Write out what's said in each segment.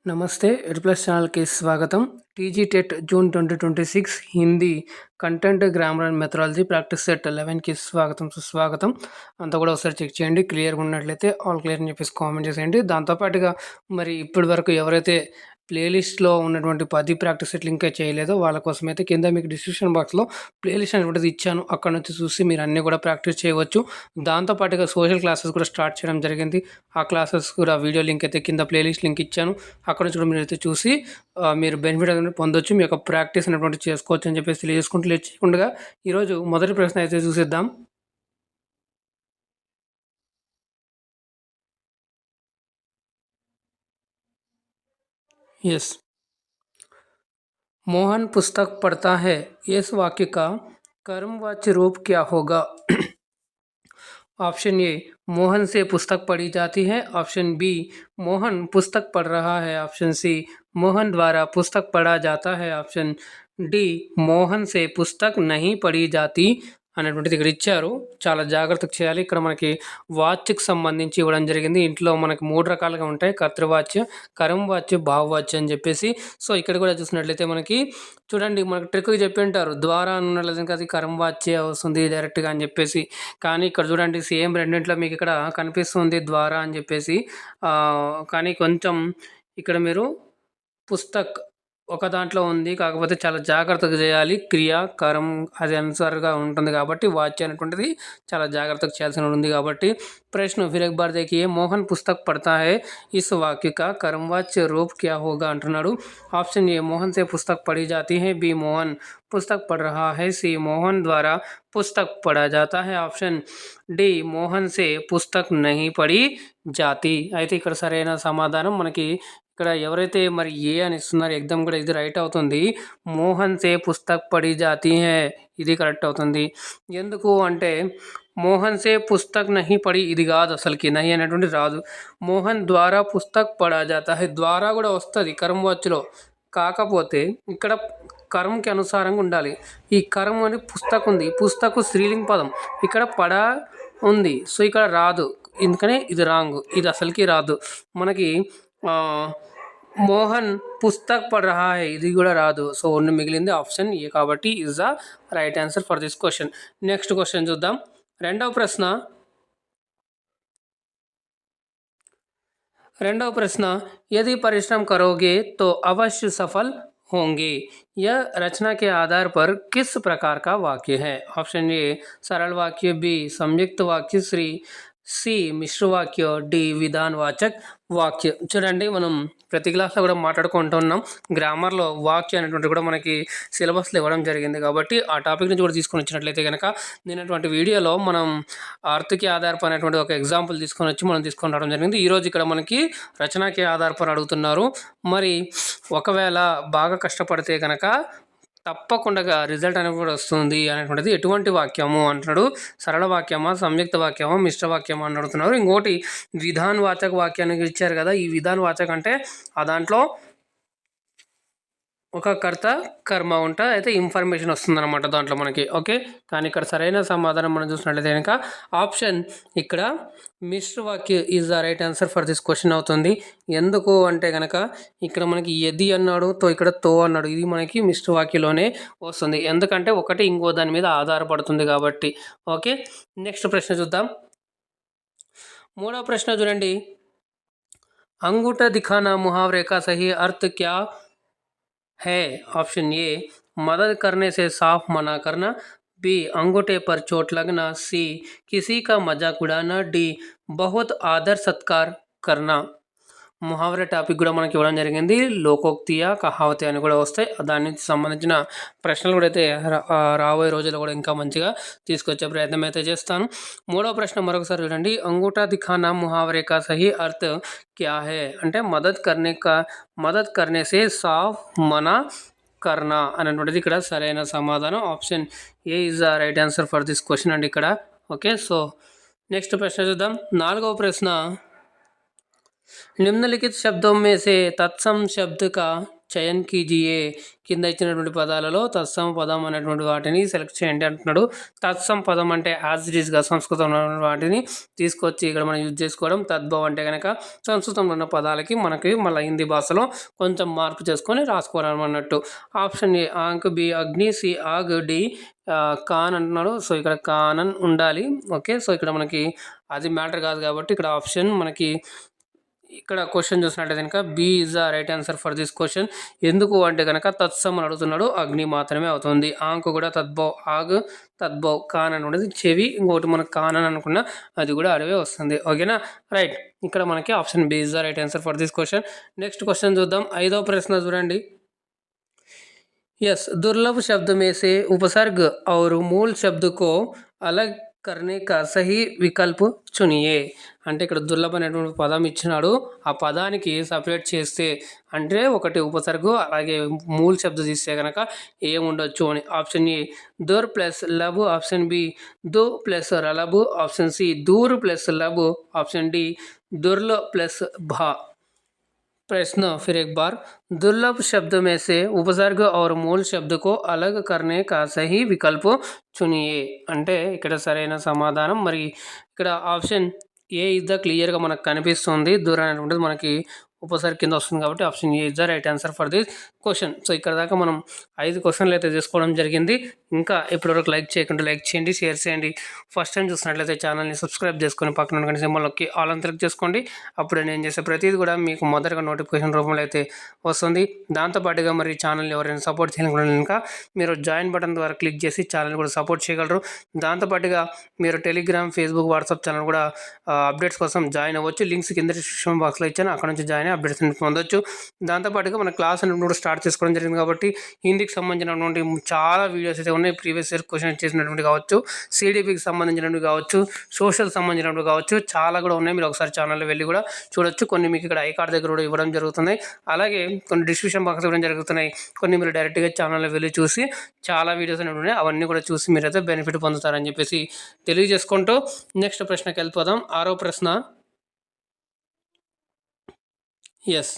नमस्ते add plus channel కి స్వాగతం. TG TET June 2026 Hindi content grammar and methodology practice set 11 కి స్వాగతం సుస్వాగతం. అంతా కూడా ఒకసారి చెక్ చేయండి. క్లియర్గా ఉన్నట్లయితే ఆల్ క్లియర్ అని చెప్పేసి కామెంట్ చేసేయండి. దాంతోపాటుగా మరి ఇప్పటి వరకు ఎవరైతే ప్లేలిస్ట్లో ఉన్నటువంటి 10 ప్రాక్టీస్ సెట్లు ఇంకా చేయలేదో వాళ్ళ కోసం అయితే కింద మీకు డిస్క్రిప్షన్ బాక్స్లో ప్లేలిస్ట్ అనేటువంటిది ఇచ్చాను. అక్కడ నుంచి చూసి మీరు అన్నీ కూడా ప్రాక్టీస్ చేయవచ్చు. దాంతోపాటుగా సోషల్ క్లాసెస్ కూడా స్టార్ట్ చేయడం జరిగింది. ఆ క్లాసెస్ కూడా వీడియో లింక్ అయితే కింద ప్లేలిస్ట్ లింక్ ఇచ్చాను. అక్కడ నుంచి కూడా మీరైతే చూసి మీరు బెనిఫిట్ అనేది పొందొచ్చు. మీ యొక్క ప్రాక్టీస్ అనేటువంటి చేసుకోవచ్చు అని చెప్పేసి తెలియజేసుకుంటూ లేట్ చేయకుండా ఈరోజు మొదటి ప్రశ్న అయితే చూసేద్దాం. यस, मोहन पुस्तक पढ़ता है. इस वाक्य का कर्मवाच्य रूप क्या होगा? ऑप्शन ए, मोहन से पुस्तक पढ़ी जाती है. ऑप्शन बी, मोहन पुस्तक पढ़ रहा है. ऑप्शन सी, मोहन द्वारा पुस्तक पढ़ा जाता है. ऑप्शन डी, मोहन से पुस्तक नहीं पढ़ी जाती అనేటువంటిది ఇక్కడ ఇచ్చారు. చాలా జాగ్రత్తగా చేయాలి. ఇక్కడ మనకి వాచ్యకు సంబంధించి ఇవ్వడం జరిగింది. ఇంట్లో మనకి 3 రకాలుగా ఉంటాయి: కర్తృవాచ్య, కర్మవాచ్య, భావవాచ్య అని చెప్పేసి. సో ఇక్కడ కూడా చూసినట్లయితే మనకి చూడండి, మనకి ట్రిక్గా చెప్పి ఉంటారు ద్వారా ఉన్నట్లయితే అది కర్మవాచ్య వస్తుంది డైరెక్ట్గా అని చెప్పేసి. కానీ ఇక్కడ చూడండి, సేమ్ రెండింటిలో మీకు ఇక్కడ కనిపిస్తుంది ద్వారా అని చెప్పేసి. కానీ కొంచెం ఇక్కడ మీరు పుస్తక్ ఒక దాంట్లో ఉంది, కాకపోతే చాలా జాగ్రత్తగా చేయాలి. క్రియ కరం అది అనుసారంగా ఉంటుంది కాబట్టి వాచ్య అనేటువంటిది చాలా జాగ్రత్తగా చేయాల్సి ఉంది. కాబట్టి ప్రశ్న फिर एक बार देखिए, मोहन पुस्तक पढ़ता है, इस वाक्य का कर्मवाच्य रूप क्या होगा అంటున్నాడు. ఆప్షన్ ఏ, मोहन से पुस्तक पढ़ी जाती है. बी, मोहन पुस्तक पढ़ रहा है. सी, मोहन द्वारा पुस्तक पढ़ा जाता है. ఆప్షన్ డి, मोहन से पुस्तक नहीं पढ़ी जाती. అయితే ఇక్కడ సరైన సమాధానం మనకి ఇక్కడ ఎవరైతే మరి ఏ అని ఇస్తున్నారు ఎగ్జామ్ కూడా ఇది రైట్ అవుతుంది. మోహన్ సే పుస్తక్ పడి జాతీ హే, ఇది కరెక్ట్ అవుతుంది. ఎందుకు అంటే మోహన్ సే పుస్తక్ నహి పడి ఇది కాదు, అసలుకి నహి అనేటువంటి రాదు. మోహన్ ద్వారా పుస్తక్ పడా జాతా హే, ద్వారా కూడా వస్తుంది కర్మవాచ్యలో. కాకపోతే ఇక్కడ కర్మకి అనుసారంగా ఉండాలి. ఈ కర్మ అని పుస్తక్ ఉంది, పుస్తకు స్త్రీలింగ పదం, ఇక్కడ పడా ఉంది, సో ఇక్కడ రాదు. ఎందుకనే ఇది రాంగ్, ఇది అసలుకి రాదు మనకి. మోహన్ పుస్తక్ పढ़ रहा है, ఇది కూడా రాదు. సో ఉన్న మిగిలింది ఆప్షన్ ఏ, కాబట్టి is the right answer for this question. Next question చూద్దాం. రెండవ ప్రశ్న, यदि परिश्रम करोगे तो अवश्य सफल होंगे, यह रचना के आधार पर किस प्रकार का वाक्य है? ऑप्शन ए, सरल वाक्य. बी, संयुक्त वाक्य. సి, మిశ్ర వాక్య. డి, విధానవాచక్ వాక్య. చూడండి, మనం ప్రతి క్లాస్లో కూడా మాట్లాడుకుంటున్నాం. గ్రామర్లో వాక్య అనేటువంటి కూడా మనకి సిలబస్లో ఇవ్వడం జరిగింది. కాబట్టి ఆ టాపిక్ నుంచి కూడా తీసుకొని వచ్చినట్లయితే కనుక నేనటువంటి వీడియోలో మనం ఆర్థిక ఆధారపడి అనేటువంటి ఒక ఎగ్జాంపుల్ మనం తీసుకొని రావడం జరిగింది. ఈరోజు ఇక్కడ మనకి రచనాకి ఆధారపడి అడుగుతున్నారు. మరి ఒకవేళ బాగా కష్టపడితే కనుక తప్పకుండా రిజల్ట్ అనేది కూడా వస్తుంది అనేటువంటిది ఎటువంటి వాక్యము అంటున్నాడు. సరళ వాక్యమా, సంయుక్త వాక్యమా, మిశ్ర వాక్యమా అని అడుగుతున్నారు. ఇంకోటి విధానవాచక వాక్యానికి ఇచ్చారు కదా. ఈ విధానవాచక అంటే ఆ దాంట్లో ఒక కర్త కర్మ ఉంటుంది, అయితే ఇన్ఫర్మేషన్ వస్తుంది అనమాట దాంట్లో మనకి. ఓకే, కానీ ఇక్కడ సరైన సమాధానం మనం చూసినట్లయితే కనుక ఆప్షన్ ఇక్కడ మిశ్ర వాక్య is the right answer for this question అవుతుంది. ఎందుకు అంటే కనుక ఇక్కడ మనకి ఎది అన్నాడు, ఇక్కడ తో అన్నాడు, ఇది మనకి మిశ్ర వాక్యలోనే వస్తుంది. ఎందుకంటే ఒకటి ఇంకో దాని మీద ఆధారపడుతుంది కాబట్టి. ఓకే, నెక్స్ట్ ప్రశ్న చూద్దాం. మూడవ ప్రశ్న చూడండి, అంగుఠ దిఖానా ముహావరే కా సహీ अर्थ क्या है? ऑप्शन ए, मदद करने से साफ मना करना. बी, अंगूठे पर चोट लगना. सी, किसी का मजाक उड़ाना. डी, बहुत आदर सत्कार करना. ముహావరే టాపిక్ కూడా మనకి ఇవ్వడం జరిగింది. లోకోక్తియ, కహావతి అని కూడా వస్తాయి. దానికి సంబంధించిన ప్రశ్నలు కూడా అయితే రాబోయే రోజుల్లో కూడా ఇంకా మంచిగా తీసుకొచ్చే ప్రయత్నం అయితే చేస్తాను. మూడవ ప్రశ్న మరొకసారి చూడండి. అంగూఠా దిఖానా ముహావరే కా సహీ అర్థ క్యా హే అంటే మదద్ కర్నే సే సాఫ్ మనా కర్నా అనేటువంటిది ఇక్కడ సరైన సమాధానం. Option A is the right answer for this question అండి ఇక్కడ. ఓకే, సో నెక్స్ట్ ప్రశ్న చూద్దాం. నాలుగవ ప్రశ్న, निम्नलिखित शब्दों में से तत्सम शब्द का చయన్ కీజియే. కింద ఇచ్చినటువంటి పదాలలో తత్సమ పదం అనేటువంటి వాటిని సెలెక్ట్ చేయండి అంటున్నాడు. తత్సమ పదం అంటే యాజ్ ఇట్ ఈస్గా సంస్కృతంలో ఉన్న వాటిని తీసుకొచ్చి ఇక్కడ మనం యూజ్ చేసుకోవడం. తద్భవ్ అంటే కనుక సంస్కృతంలో ఉన్న పదాలకి మనకి మళ్ళీ హిందీ భాషలో కొంచెం మార్పు చేసుకొని రాసుకోవడం అన్నట్టు. ఆప్షన్ ఏ ఆంక్, బి అగ్ని, సి ఆగ్, డి కాన్ అంటున్నాడు. సో ఇక్కడ కానన్ ఉండాలి. ఓకే, సో ఇక్కడ మనకి అది మ్యాటర్ కాదు కాబట్టి ఇక్కడ ఆప్షన్ మనకి ఇక్కడ క్వశ్చన్ చూసినట్టయితే కనుక B is the right answer for this question. ఎందుకు అంటే కనుక తత్సం అని అడుగుతున్నాడు, అగ్ని మాత్రమే అవుతుంది. ఆంకు కూడా తద్భవ్, ఆగ్ తద్భవ్, కాన్ అని ఉండేది చెవి, ఇంకోటి మనకు కాన్ అని అనుకున్నా అది కూడా అడవే వస్తుంది. ఓకేనా, రైట్. ఇక్కడ మనకి option B is the right answer for this question. Next question చూద్దాం. 5వ ప్రశ్న చూడండి. यस, दुर्लभ शब्द में से उपसर्ग और मूल शब्द को अलग करने का सही వికల్ప్ చునియే. అంటే ఇక్కడ దుర్లభ అనేటువంటి పదం ఇచ్చినాడు, ఆ పదానికి సపరేట్ చేస్తే అంటే ఒకటి ఉపసర్గు అలాగే మూల శబ్ద తీస్తే కనుక ఏముండొచ్చు అని. ఆప్షన్ ఏ దూర్ ప్లస్ లబ్, ఆప్షన్ బి దో ప్లస్ రలబ్, ఆప్షన్ సి దూర్ ప్లస్ లబ్, ఆప్షన్ డి దుర్ల ప్లస్ భా. प्रश्न फिर एक बार, दुर्लभ शब्द में से उपसर्ग और मूल शब्द को अलग करने का सही विकल्प चुनिए. అంటే ఇక్కడ సరైన సమాధానం మరి ఇక్కడ ఆప్షన్ ఏ ఇస్ ద క్లియర్గా మనకు కనిపిస్తుంది. దూరం అనేటువంటిది మనకి ఉపసర్గ కింద వస్తుంది కాబట్టి option A is the right answer for this question. So ఇక్కడ దాకా మనం 5 క్వశ్చన్లు అయితే తీసుకోవడం జరిగింది. ఇంకా ఇప్పటివరకు లైక్ చేయకుండా లైక్ చేయండి, షేర్ చేయండి. ఫస్ట్ టైం చూసినట్లయితే ఛానల్ని సబ్స్క్రైబ్ చేసుకొని పక్కన ఉన్న సింబల్ నొక్కి ఆల్ అని క్లిక్ చేసుకోండి. అప్పుడు నేను చేసే ప్రతిదీ కూడా మీకు మొదటగా నోటిఫికేషన్ రూపంలో అయితే వస్తుంది. దాంతోపాటుగా మరి ఛానల్ని ఎవరైనా సపోర్ట్ చేయాలనుకుంటే కనుక మీరు జాయిన్ బటన్ ద్వారా క్లిక్ చేసి ఛానల్ని కూడా సపోర్ట్ చేయగలరు. దాంతోపాటుగా మీరు టెలిగ్రామ్, ఫేస్బుక్, వాట్సాప్ ఛానల్ కూడా అప్డేట్స్ కోసం జాయిన్ అవ్వచ్చు. లింక్స్ కింద డిస్క్రిప్షన్ బాక్స్లో ఇచ్చాను, అక్కడ నుంచి జాయిన్ అప్డేట్స్ పొందొచ్చు. దాంతోపాటుగా మన క్లాస్ అనేది కూడా స్టార్ట్ చేసుకోవడం జరిగింది కాబట్టి హిందీకి సంబంధించినటువంటి చాలా వీడియోస్ అయితే ఉన్నాయి. ప్రీవియస్ ఇయర్ క్వశ్చన్ చేసినటువంటి కావచ్చు, సిడిపికి సంబంధించినటువంటి కావచ్చు, సోషల్ సంబంధించినటువంటి కావచ్చు, చాలా కూడా ఉన్నాయి. మీరు ఒకసారి ఛానల్లో వెళ్ళి కూడా చూడొచ్చు. కొన్ని మీకు ఇక్కడ ఐ కార్డ్ దగ్గర కూడా ఇవ్వడం జరుగుతున్నాయి. అలాగే కొన్ని డిస్క్రిప్షన్ బాక్స్ ఇవ్వడం జరుగుతున్నాయి. కొన్ని మీరు డైరెక్ట్గా ఛానల్లో వెళ్ళి చూసి చాలా వీడియోస్ అనేవి ఉన్నాయి, అవన్నీ కూడా చూసి మీరైతే బెనిఫిట్ పొందుతారని చెప్పేసి తెలియజేసుకుంటూ నెక్స్ట్ ప్రశ్నకి వెళ్ళిపోదాం. 6వ ప్రశ్న. ఎస్,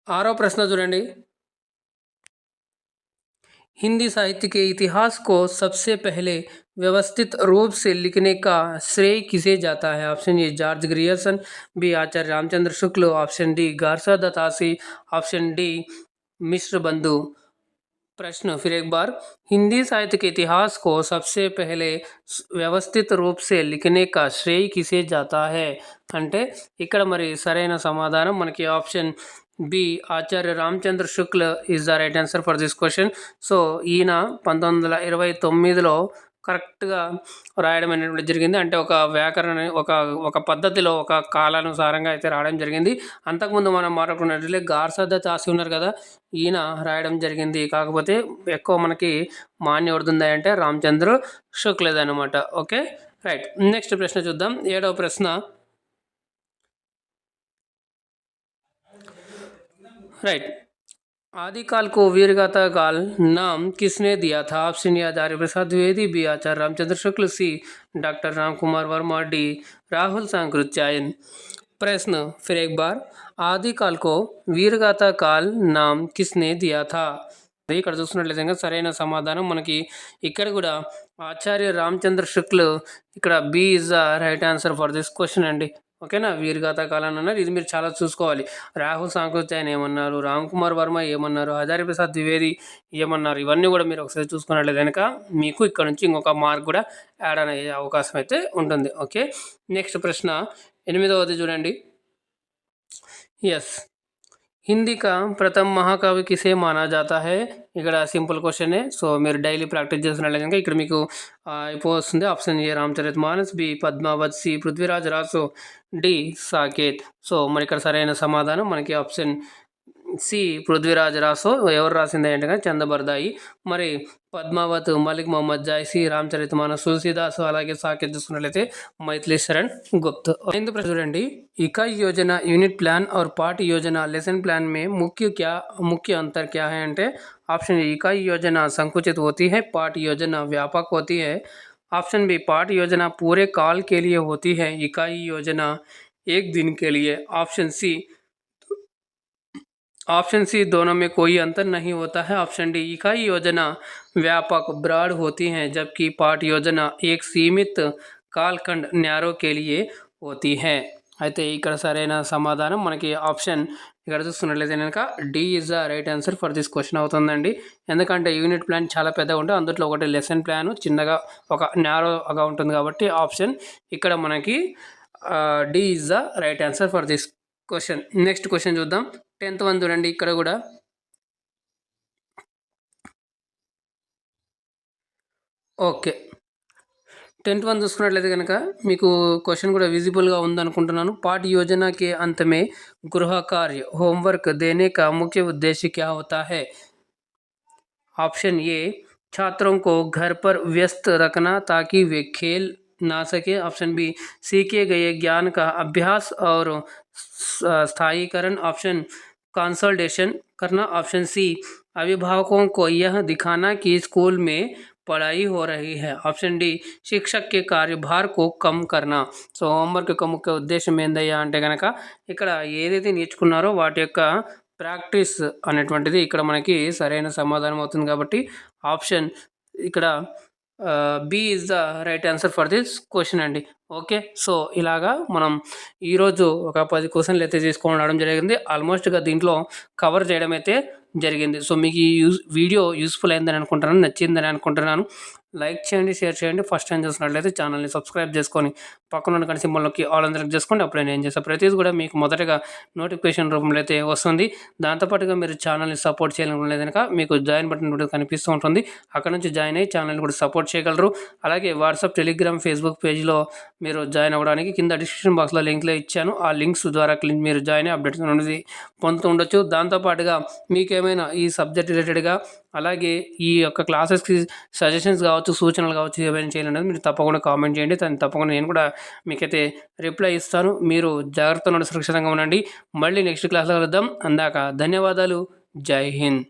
6వ ప్రశ్న చూడండి. हिंदी साहित्य के इतिहास को सबसे पहले व्यवस्थित रूप से लिखने का श्रेय किसे जाता है? Option A George Grierson, B Acharya Ramchandra Shukla, option D Garcin de Tassy, option D Mishra Bandhu. प्रश्न फिर एक बार, हिंदी साहित्य के इतिहास को सबसे पहले व्यवस्थित रूप से लिखने का श्रेय किसे जाता है అంటే ఇక్కడ మరి సరైన సమాధానం మనకి option B Acharya Ramchandra Shukla is the right answer for this question. So ఈయన 1929లో కరెక్ట్గా రాయడం అనేది జరిగింది. అంటే ఒక వ్యాకరణ ఒక పద్ధతిలో ఒక కాలానుసారంగా అయితే రాయడం జరిగింది. అంతకుముందు మనం మాట్లాడుకున్నట్లయితే గార్సద్ద తాసి ఉన్నారు కదా, ఈయన రాయడం జరిగింది. కాకపోతే ఎక్కువ మనకి మాన్యం ఎవరుతుంది అంటే రామచంద్ర శుక్లది అనమాట. Okay, right. నెక్స్ట్ ప్రశ్న చూద్దాం. 7వ ప్రశ్న. राइट, आदिकाल को वीरगाथा काल नाम किसने दिया था? Option A Acharya Prasad Dwivedi, B Acharya Ramchandra Shukla, C doctor Ram Kumar Verma, D Rahul Sankrityayan. प्रश्न फिर एक बार, आदिकाल को वीरगाथा काल नाम किसने दिया था? ఇక్కడ చూస్తున్నట్లయితే సరైన సమాధానం మనకి ఇక్కడ కూడా ఆచార్య రామచంద్ర శుక్ల. ఇక్కడ B is the right answer for this question అండి. ఓకేనా, వీరగాథ కాలం అన్నారు. ఇది మీరు చాలా చూసుకోవాలి. రాహుల్ సాంకృత్యాయన్ ఏమన్నారు, రామ్ కుమార్ వర్మ ఏమన్నారు, ఆచార్య ప్రసాద్ ద్వివేది ఏమన్నారు, ఇవన్నీ కూడా మీరు ఒకసారి చూసుకున్నట్లయితే కనుక మీకు ఇక్కడ నుంచి ఇంకొక మార్క్ కూడా యాడ్ అయ్యే అవకాశం అయితే ఉంటుంది. ఓకే, నెక్స్ట్ ప్రశ్న 8వది చూడండి. ఎస్, हिंदी का प्रथम महाकाव्य किसे माना जाता है? ఇక్కడ సింపుల్ క్వశ్చనే. సో మీరు డైలీ ప్రాక్టీస్ చేస్తున్నట్లయితే ఇక్కడ మీకు అయిపోతుంది. Option A Ramcharitmanas, B Padmavat, C Prithviraj Raso, D Saket. So మరి ఇక్కడ సరైన సమాధానం మనకి ఆప్షన్ సి పృథ్వీరాజ్ రాసో. ఎవరు రాసింది అంటే చందబర్దాయి. మరి పద్మావత్ మలిక్ మొహమ్మద్ జాయిసీ, రామచరితమానస్ తులसीदास, అలాగే సాకేత్ చూసుకున్నట్లయితే మైథిలి శరణ్ गुप्त. చూడండి, इकाई योजना, यूनिट प्लान और पाठ योजना, लेसन प्लान में मुख्य अंतर क्या है అంటే ऑप्शन ए इकाई योजना संकुचित होती है, पाठ योजना व्यापक होती है, ऑप्शन बी पाठ योजना पूरे काल के लिए होती है, इकाई योजना एक दिन के लिए, ऑप्शन सी ऑप्शन सी दोनों में कोई अंतर नहीं होता है। ऑप्शन डी इकाई योजना व्यापक ब्रॉड होती हैं जबकि पार्ट योजना एक सीमित कालखंड न्यारों के लिए होती है। అయితే ఇక్కడ సరైన సమాధానం మనకి ఆప్షన్ ఇక్కడ చూస్తున్నట్లయితే కనుక D is the right answer for this question అవుతుందండి. ఎందుకంటే యూనిట్ ప్లాన్ చాలా పెద్దగా ఉంటుంది, అందులో ఒకటి లెసన్ ప్లాన్ చిన్నగా ఒక న్యారోగా ఉంటుంది కాబట్టి ఆప్షన్ ఇక్కడ మనకి D is the right answer for this question. Next question చూద్దాం. 10th వన్ చూడండి. ఇక్కడ కూడా ఓకే 10th వన్ చూసుకున్నట్లయితే కనుక మీకు क्वेश्चन కూడా విజిబుల్గా ఉందనుకుంటున్నాను. पाठ योजना के अंत में गृह कार्य होमवर्क देने का मुख्य उद्देश्य क्या होता है? ऑप्शन ए छात्रों को घर पर व्यस्त रखना ताकि वे खेल ना सके। ऑप्शन बी सीखे गए ज्ञान का अभ्यास और स्थायीकरण। ऑप्शन कंसल्टेशन करना। ऑप्शन सी अभिभावकों को यह दिखाना कि स्कूल में पढ़ाई हो रही है। ऑप्शन डी शिक्षक के कार्यभार को कम करना. సో హోంవర్క్ యొక్క ముఖ్య ఉద్దేశం ఏందయ్యా అంటే కనుక ఇక్కడ ఏదైతే నేర్చుకున్నారో వాటి యొక్క ప్రాక్టీస్ అనేటువంటిది ఇక్కడ మనకి సరైన సమాధానం అవుతుంది. కాబట్టి ఆప్షన్ ఇక్కడ B is the right answer for this question అండి. ఓకే, సో ఇలాగా మనం ఈరోజు ఒక 10 క్వశ్చన్లు అయితే తీసుకొని రావడం జరిగింది. ఆల్మోస్ట్గా దీంట్లో కవర్ చేయడం అయితే జరిగింది. సో మీకు ఈ వీడియో యూస్ఫుల్ అయిందని అనుకుంటున్నాను, నచ్చిందని అనుకుంటున్నాను. లైక్ చేయండి, షేర్ చేయండి. ఫస్ట్ టైం చూసినట్లయితే ఛానల్ని సబ్స్క్రైబ్ చేసుకొని పక్కన ఉన్న సింబల్లోకి ఆల్ అందరికి చేసుకోండి. అప్పుడే నేను చేసే ప్రతిదీ కూడా మీకు మొదటగా నోటిఫికేషన్ రూపంలో అయితే వస్తుంది. దాంతోపాటుగా మీరు ఛానల్ని సపోర్ట్ చేయాలనుకునేది కనుక మీకు జాయిన్ బటన్ కూడా కనిపిస్తూ ఉంటుంది. అక్కడ నుంచి జాయిన్ అయ్యి ఛానల్ని కూడా సపోర్ట్ చేయగలరు. అలాగే వాట్సాప్, టెలిగ్రామ్, ఫేస్బుక్ పేజ్లో మీరు జాయిన్ అవ్వడానికి కింద డిస్క్రిప్షన్ బాక్స్లో లింక్లో ఇచ్చాను. ఆ లింక్స్ ద్వారా మీరు జాయిన్ అయ్యి అప్డేట్స్ అనేది పొందుతూ ఉండొచ్చు. దాంతోపాటుగా మీకేమైనా ఈ సబ్జెక్ట్ రిలేటెడ్గా అలాగే ఈ యొక్క క్లాసెస్కి సజెషన్స్ కావచ్చు, సూచనలు కావచ్చు, ఏమైనా చేయాలనేది మీరు తప్పకుండా కామెంట్ చేయండి. దాన్ని తప్పకుండా నేను కూడా మీకైతే రిప్లై ఇస్తాను. మీరు జాగ్రత్తగా ఉండి సురక్షితంగా ఉండండి. మళ్ళీ నెక్స్ట్ క్లాస్లో కలుద్దాం. అందాక ధన్యవాదాలు. జై హింద్.